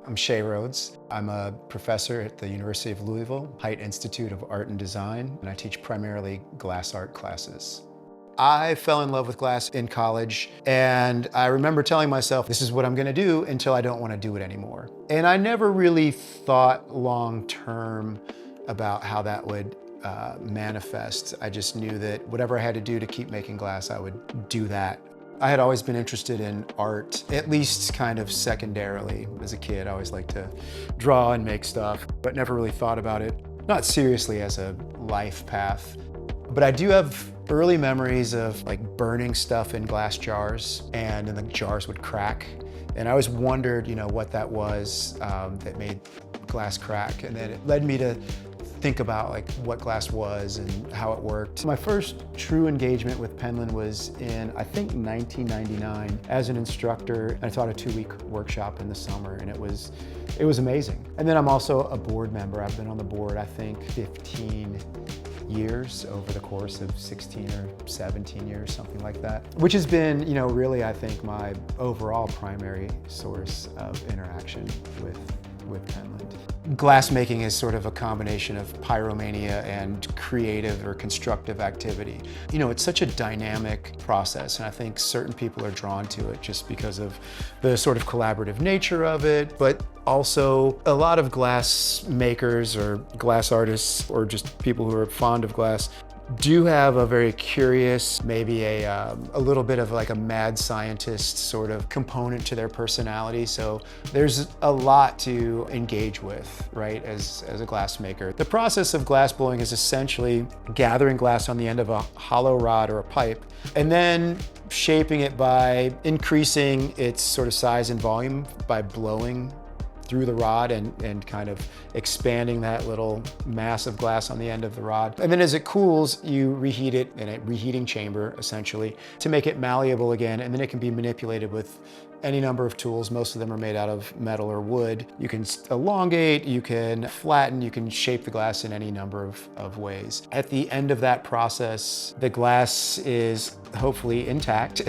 I'm Ch Rhodes. I'm a professor at the University of Louisville, Haidt Institute of Art and Design, and I teach primarily glass art classes. I fell in love with glass in college, and I remember telling myself, this is what I'm gonna do until I don't wanna do it anymore. And I never really thought long-term about how that would manifest. I just knew that whatever I had to do to keep making glass, I would do that. I had always been interested in art, at least kind of secondarily. As a kid, I always liked to draw and make stuff, but never really thought about it, not seriously as a life path. But I do have early memories of like burning stuff in glass jars, and then the jars would crack. And I always wondered, what that was that made glass crack. And then it led me to think about like what glass was and how it worked. My first true engagement with Penland was in, I think, 1999 as an instructor. I taught a 2-week workshop in the summer, and it was amazing. And then I'm also a board member. I've been on the board, I think, 15 years over the course of 16 or 17 years, something like that, which has been, really, I think, my overall primary source of interaction with Penland. Glass making is sort of a combination of pyromania and creative or constructive activity. It's such a dynamic process, and I think certain people are drawn to it just because of the sort of collaborative nature of it, but also a lot of glass makers or glass artists or just people who are fond of glass do have a very curious, maybe a little bit of like a mad scientist sort of component to their personality. So there's a lot to engage with, right, as a glass maker. The process of glass blowing is essentially gathering glass on the end of a hollow rod or a pipe, and then shaping it by increasing its sort of size and volume by blowing through the rod and kind of expanding that little mass of glass on the end of the rod. And then as it cools, you reheat it in a reheating chamber, essentially, to make it malleable again, and then it can be manipulated with any number of tools. Most of them are made out of metal or wood. You can elongate, you can flatten, you can shape the glass in any number of ways. At the end of that process, the glass is hopefully intact.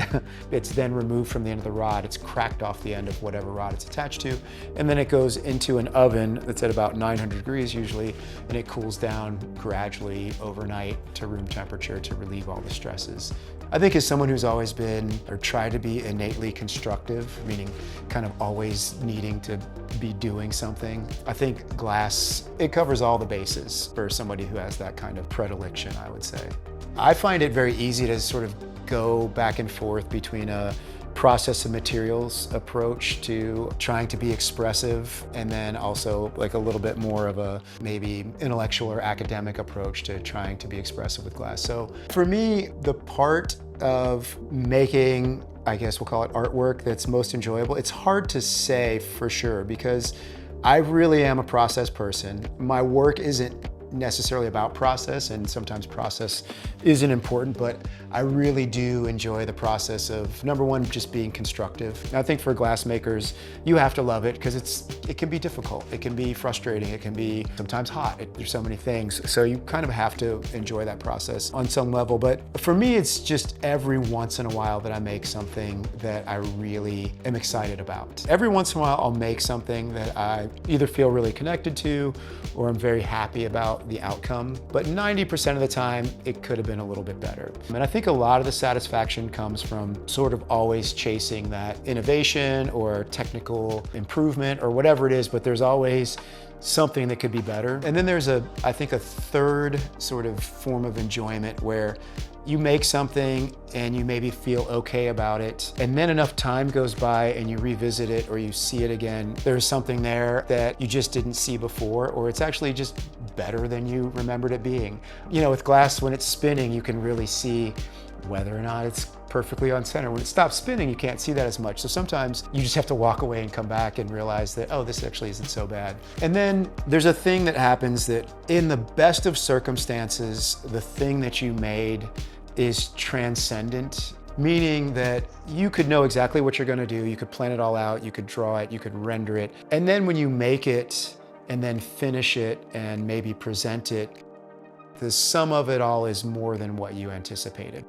It's then removed from the end of the rod. It's cracked off the end of whatever rod it's attached to. And then it goes into an oven that's at about 900 degrees usually, and it cools down gradually overnight to room temperature to relieve all the stresses. I think as someone who's always been or tried to be innately constructive, meaning kind of always needing to be doing something, I think glass, it covers all the bases for somebody who has that kind of predilection, I would say. I find it very easy to sort of go back and forth between a process and materials approach to trying to be expressive, and then also like a little bit more of a maybe intellectual or academic approach to trying to be expressive with glass. So for me, the part of making, I guess we'll call it artwork, that's most enjoyable, it's hard to say for sure because I really am a process person. My work isn't necessarily about process, and sometimes process isn't important, but I really do enjoy the process of, number one, just being constructive. And I think for glass makers, you have to love it because it can be difficult, it can be frustrating, it can be sometimes hot. There's so many things. So you kind of have to enjoy that process on some level. But for me, it's just every once in a while that I make something that I really am excited about. Every once in a while, I'll make something that I either feel really connected to or I'm very happy about the outcome, but 90% of the time it could have been a little bit better. And I think a lot of the satisfaction comes from sort of always chasing that innovation or technical improvement or whatever it is, but there's always something that could be better. And then there's I think a third sort of form of enjoyment where you make something and you maybe feel okay about it, and then enough time goes by and you revisit it or you see it again. There's something there that you just didn't see before, or it's actually just better than you remembered it being. With glass, when it's spinning, you can really see whether or not it's perfectly on center. When it stops spinning, you can't see that as much. So sometimes you just have to walk away and come back and realize that, oh, this actually isn't so bad. And then there's a thing that happens that in the best of circumstances, the thing that you made is transcendent, meaning that you could know exactly what you're gonna do, you could plan it all out, you could draw it, you could render it. And then when you make it and then finish it and maybe present it, the sum of it all is more than what you anticipated.